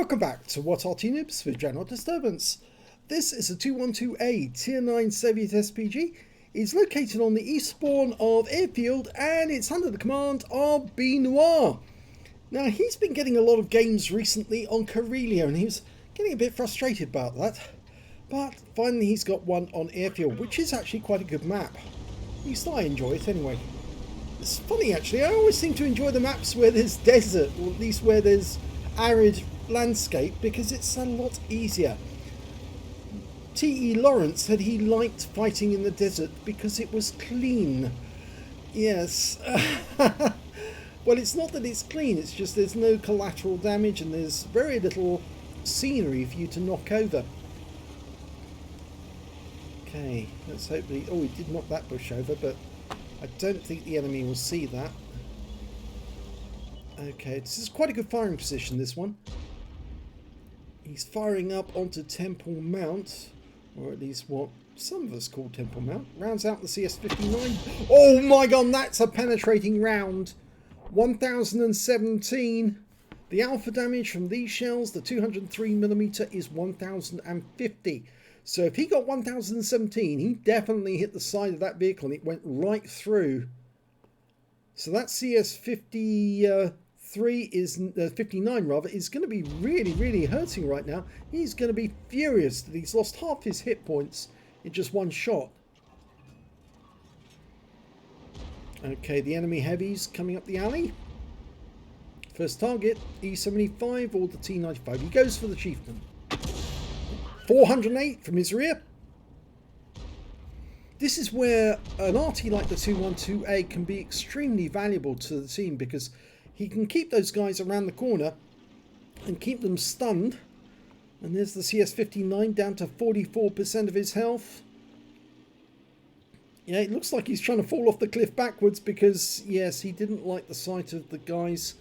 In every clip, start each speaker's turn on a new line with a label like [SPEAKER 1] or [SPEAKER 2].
[SPEAKER 1] Welcome back to What Arty Noobs with General Disturbance. This is a 212A Tier 9 Soviet SPG. It's located on the east spawn of Airfield and it's under the command of B-Noir. Now he's been getting a lot of games recently on Karelia and he was getting a bit frustrated about that. But finally he's got one on Airfield, which is actually quite a good map. At least I enjoy it anyway. It's funny actually, I always seem to enjoy the maps where there's desert, or at least where there's arid landscape, because it's a lot easier. T.E. Lawrence said he liked fighting in the desert because it was clean. Yes. Well, it's not that it's clean, it's just there's no collateral damage and there's very little scenery for you to knock over. Okay, let's hopefully... Oh, he did knock that bush over, but I don't think the enemy will see that. Okay, this is quite a good firing position, this one. He's firing up onto Temple Mount, or at least what some of us call Temple Mount. Rounds out the CS-59. Oh my god, that's a penetrating round. 1017. The alpha damage from these shells, the 203mm, is 1050. So if he got 1017, he definitely hit the side of that vehicle and it went right through. So that CS-59 rather is going to be really hurting right now. He's going to be furious that he's lost half his hit points in just one shot. Okay, the enemy heavies coming up the alley. First target, E75 or the T95. He goes for the chieftain. 408 from his rear. This is where an Arty like the 212A can be extremely valuable to the team, because he can keep those guys around the corner and keep them stunned. And there's the CS-59 down to 44% of his health. Yeah, it looks like he's trying to fall off the cliff backwards because, yes, he didn't like the sight of the guys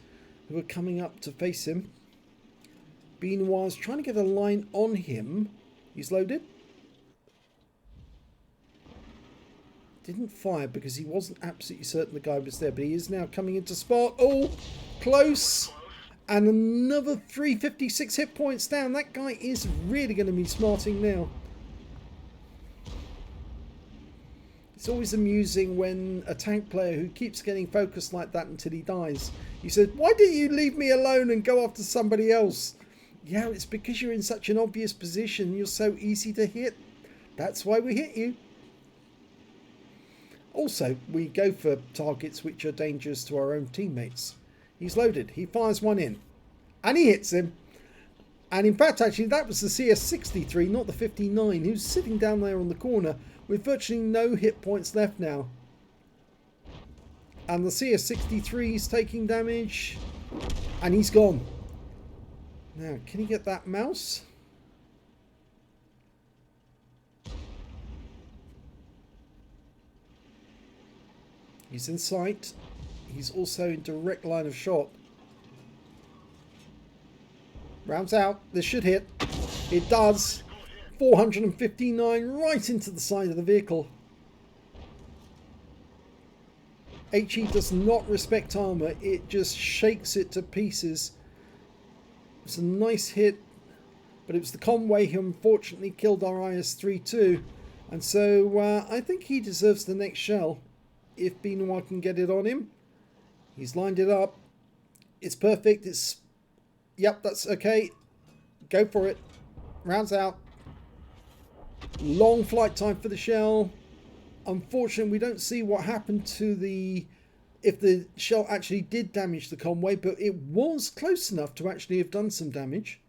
[SPEAKER 1] who were coming up to face him. B-Noir's trying to get a line on him. He's loaded. Didn't fire because he wasn't absolutely certain the guy was there, but he is now coming into spot. Oh, close. And another 356 hit points down. That guy is really going to be smarting now. It's always amusing when a tank player who keeps getting focused like that until he dies. He said, "Why didn't you leave me alone and go after somebody else?" Yeah, it's because you're in such an obvious position. You're so easy to hit. That's why we hit you. Also, we go for targets which are dangerous to our own teammates. He's loaded. He fires one in. And he hits him. And in fact, actually, that was the CS-63, not the 59, who's sitting down there on the corner with virtually no hit points left now. And the CS-63 is taking damage. And he's gone. Now, can he get that mouse? He's in sight. He's also in direct line of shot. Rounds out. This should hit. It does. 459 right into the side of the vehicle. HE does not respect armor. It just shakes it to pieces. It's a nice hit, but it was the Conway who unfortunately killed our IS-3 too. And so I think he deserves the next shell. If B-Noir can get it on him. He's lined it up. It's perfect. It's... Yep, that's okay. Go for it. Rounds out. Long flight time for the shell. Unfortunately, we don't see what happened to the... if the shell actually did damage the Conway, but it was close enough to actually have done some damage.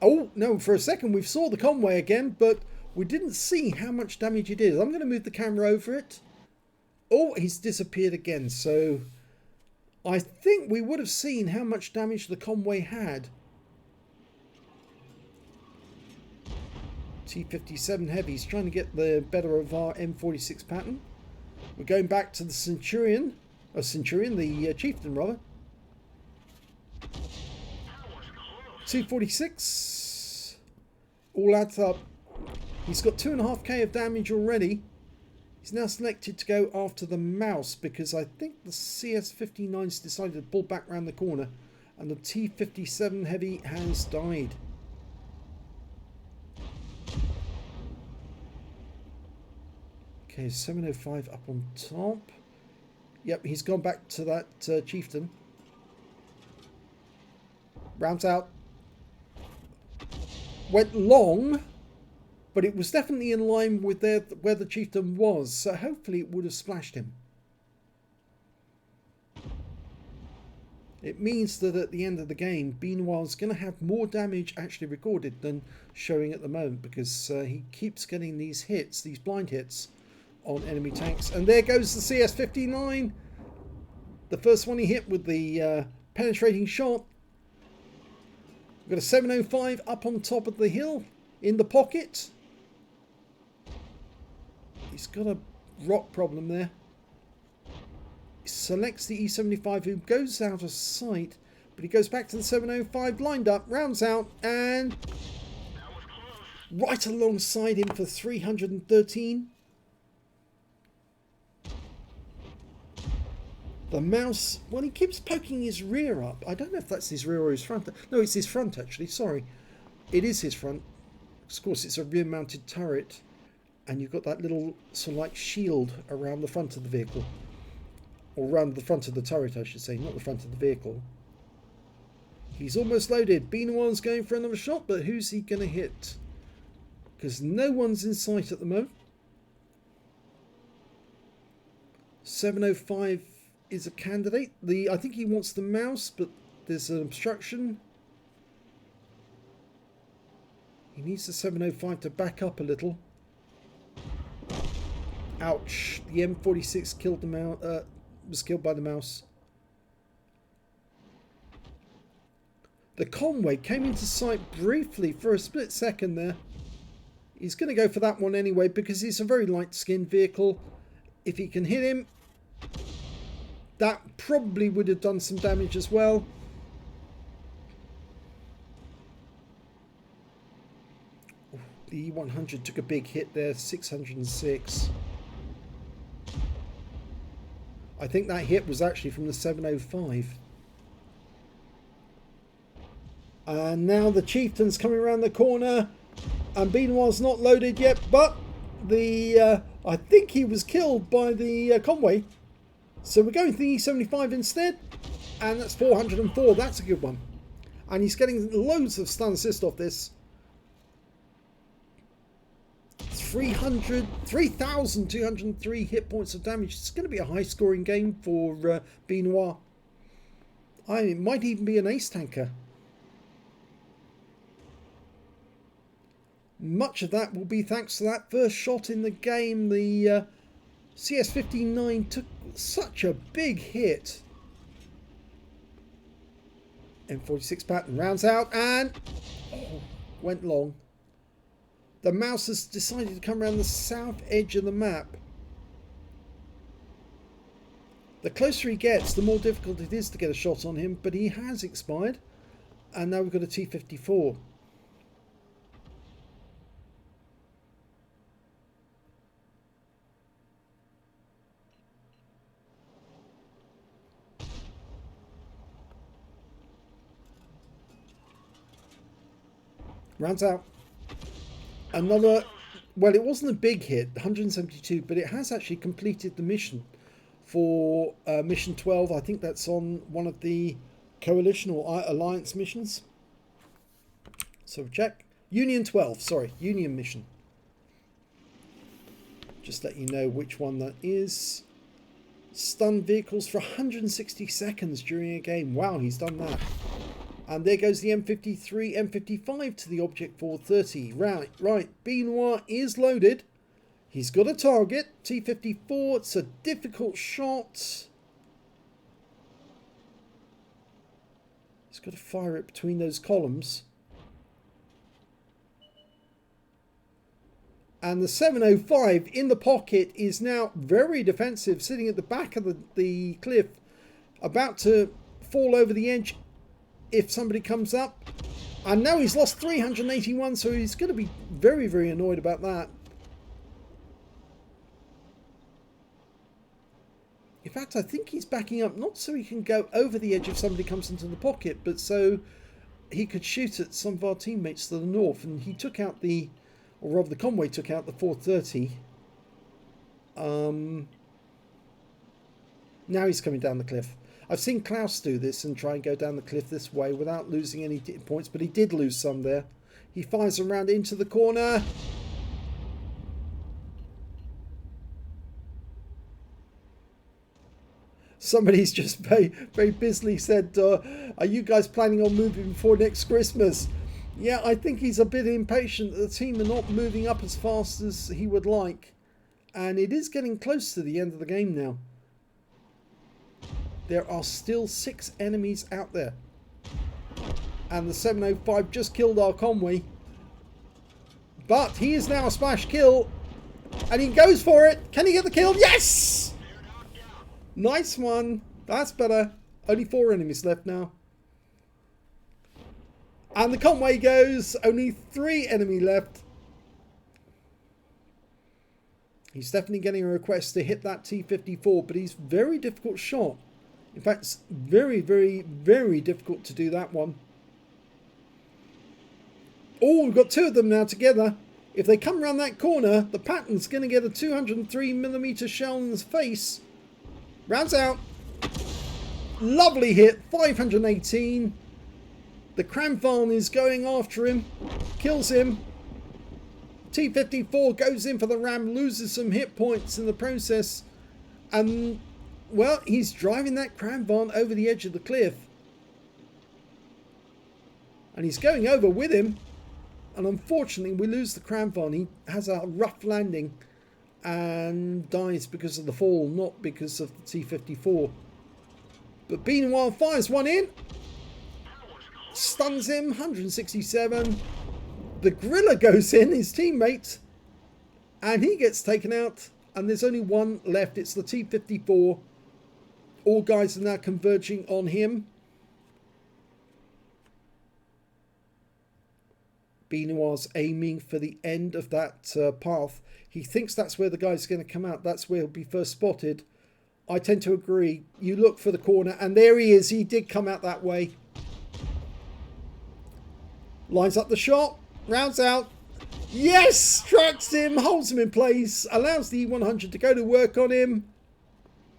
[SPEAKER 1] Oh, no, for a second we saw the Conway again, but we didn't see how much damage it did. I'm going to move the camera over it. Oh, he's disappeared again. So I think we would have seen how much damage the Conway had. T-57 Heavy's trying to get the better of our M46 pattern. We're going back to the Centurion. The Chieftain rather. 246. All adds up. He's got 2.5k of damage already. He's now selected to go after the mouse because I think the CS-59's decided to pull back around the corner And the T-57 Heavy has died. Okay, 705 up on top. Yep, he's gone back to that chieftain. Rounds out. Went long, but it was definitely in line with where the chieftain was, so hopefully it would have splashed him. It means that at the end of the game, Benoit's going to have more damage actually recorded than showing at the moment, because he keeps getting these hits, these blind hits on enemy tanks. And there goes the CS-59, the first one he hit with the penetrating shot. We've got a 705 up on top of the hill in the pocket. He's got a rock problem there. He selects the E75, who goes out of sight, but he goes back to the 705, lined up, rounds out, and right alongside him for 313. The mouse, well, he keeps poking his rear up. I don't know if that's his rear or his front. No, it's his front, actually. Sorry. It is his front. Of course, it's a rear-mounted turret. And you've got that little sort of like shield around the front of the vehicle. Or around the front of the turret, I should say. Not the front of the vehicle. He's almost loaded. Benoit's going for another shot, but who's he going to hit? Because no one's in sight at the moment. 705... is a candidate. I think he wants the mouse, but there's an obstruction. He needs the 705 to back up a little. Ouch. The M46 killed the mouse, was killed by the mouse. The Conway came into sight briefly for a split second there. He's going to go for that one anyway, because it's a very light-skinned vehicle. If he can hit him, that probably would have done some damage as well. The E100 took a big hit there, 606. I think that hit was actually from the 705. And now the chieftain's coming around the corner, and Benoit's not loaded yet, but the I think he was killed by the Conway. So we're going to the E75 instead, and that's 404. That's a good one. And he's getting loads of stun assist off this. 3,203 hit points of damage. It's going to be a high scoring game for Benoit. It might even be an ace tanker. Much of that will be thanks to that first shot in the game. The CS-59 took such a big hit. M46 pattern rounds out and went long. The mouse has decided to come around the south edge of the map. The closer he gets, the more difficult it is to get a shot on him, but he has expired. And now we've got a T-54. Rounds out. Another, well, it wasn't a big hit, 172, but it has actually completed the mission for mission 12. I think that's on one of the coalition or alliance missions. So check. Union 12, sorry, Union mission. Just let you know which one that is. Stun vehicles for 160 seconds during a game. Wow, he's done that. And there goes the M53, M55 to the Object 430. Right, Benoit is loaded. He's got a target, T-54. It's a difficult shot. He's got to fire it between those columns. And the 705 in the pocket is now very defensive, sitting at the back of the cliff, about to fall over the edge if somebody comes up. And now he's lost 381, so he's going to be very, very annoyed about that. In fact, I think he's backing up, not so he can go over the edge if somebody comes into the pocket, but so he could shoot at some of our teammates to the north. And he took out the, or rather the convoy took out the 430. Now he's coming down the cliff. I've seen Klaus do this and try and go down the cliff this way without losing any points, but he did lose some there. He fires around into the corner. Somebody's just very busily said, are you guys planning on moving before next Christmas? Yeah, I think he's a bit impatient. The team are not moving up as fast as he would like. And it is getting close to the end of the game now. There are still 6 enemies out there. And the 705 just killed our convoy. But he is now a splash kill. And he goes for it. Can he get the kill? Yes! Nice one. That's better. Only 4 enemies left now. And the convoy goes. Only 3 enemy left. He's definitely getting a request to hit that T-54, but he's very difficult shot. In fact, it's very, very, very difficult to do that one. Oh, we've got 2 of them now together. If they come around that corner, the Patton's going to get a 203mm shell in his face. Rounds out. Lovely hit. 518. The Kramvan is going after him. Kills him. T-54 goes in for the ram. Loses some hit points in the process. And, well, he's driving that Kramvan over the edge of the cliff. And he's going over with him. And unfortunately, we lose the Kramvan. He has a rough landing. And dies because of the fall, not because of the T-54. But Benoit fires one in. Stuns him, 167. The Gorilla goes in, his teammate. And he gets taken out. And there's only one left. It's the T-54. All guys are now converging on him. Benoit's aiming for the end of that path. He thinks that's where the guy's going to come out. That's where he'll be first spotted. I tend to agree. You look for the corner, and there he is. He did come out that way. Lines up the shot. Rounds out. Yes! Tracks him. Holds him in place. Allows the E100 to go to work on him.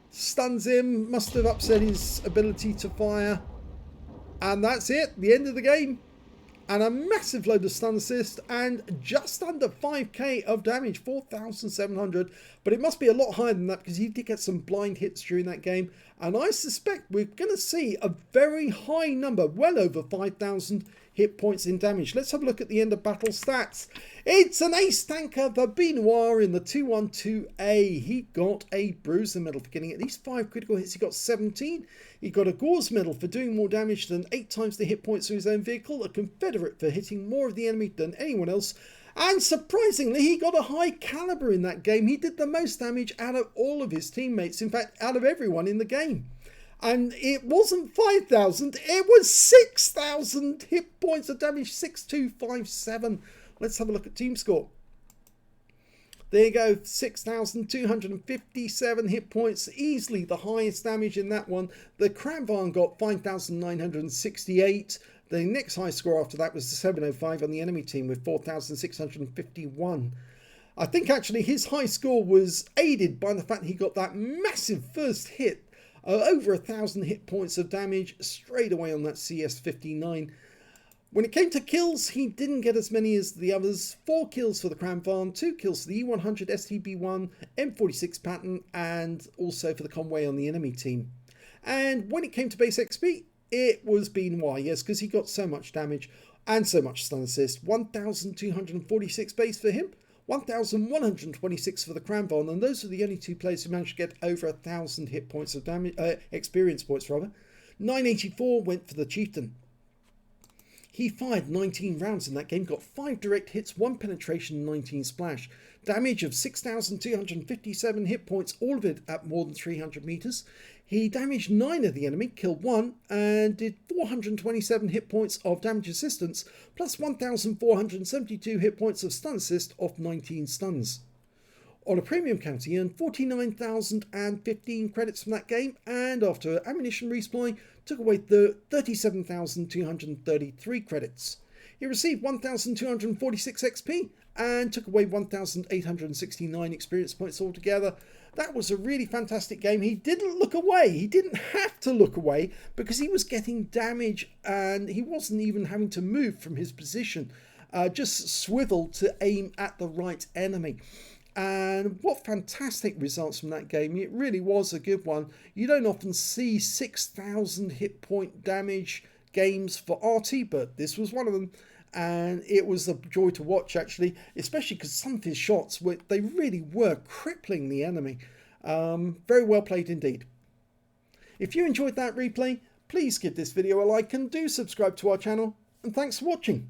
[SPEAKER 1] Stuns him. Must have upset his ability to fire. And that's it. The end of the game. And a massive load of stun assist and just under 5k of damage, 4,700. But it must be a lot higher than that because he did get some blind hits during that game. And I suspect we're going to see a very high number, well over 5,000 hit points in damage. Let's have a look at the end of battle stats. It's an ace tanker for Benoit in the 212A. He got a bruiser medal for getting at least 5 critical hits. He got 17. He got a Gore's medal for doing more damage than 8 times the hit points of his own vehicle. A Confederate for hitting more of the enemy than anyone else. And surprisingly, he got a high caliber in that game. He did the most damage out of all of his teammates. In fact, out of everyone in the game. And it wasn't 5,000, it was 6,000 hit points of damage, 6,257. Let's have a look at team score. There you go, 6,257 hit points, easily the highest damage in that one. The Kramvan got 5,968. The next high score after that was the 705 on the enemy team with 4,651. I think actually his high score was aided by the fact he got that massive first hit. Over 1,000 hit points of damage straight away on that CS59. When it came to kills, he didn't get as many as the others. 4 kills for the Kramvan, 2 kills for the E100 STB1, M46 Patton, and also for the convoy on the enemy team. And when it came to base XP, it was Benoit, yes, because he got so much damage and so much stun assist. 1,246 base for him. 1,126 for the Kramvan, and those are the only 2 players who managed to get over 1,000 hit points of damage, experience points rather. 984 went for the Chieftain. He fired 19 rounds in that game, got 5 direct hits, 1 penetration, 19 splash. Damage of 6,257 hit points, all of it at more than 300 meters. He damaged 9 of the enemy, killed 1, and did 427 hit points of damage assistance, plus 1,472 hit points of stun assist off 19 stuns. On a premium count, he earned 49,015 credits from that game, and after ammunition resupply, took away the 37,233 credits. He received 1,246 XP and took away 1,869 experience points altogether. That was a really fantastic game. He didn't look away. He didn't have to look away because he was getting damage and he wasn't even having to move from his position. Just swiveled to aim at the right enemy. And what fantastic results from that game. It really was a good one. You don't often see 6,000 hit point damage games for Arty, but this was one of them. And it was a joy to watch, actually, especially because some of his shots, they really were crippling the enemy. Very well played indeed. If you enjoyed that replay, please give this video a like and do subscribe to our channel. And thanks for watching.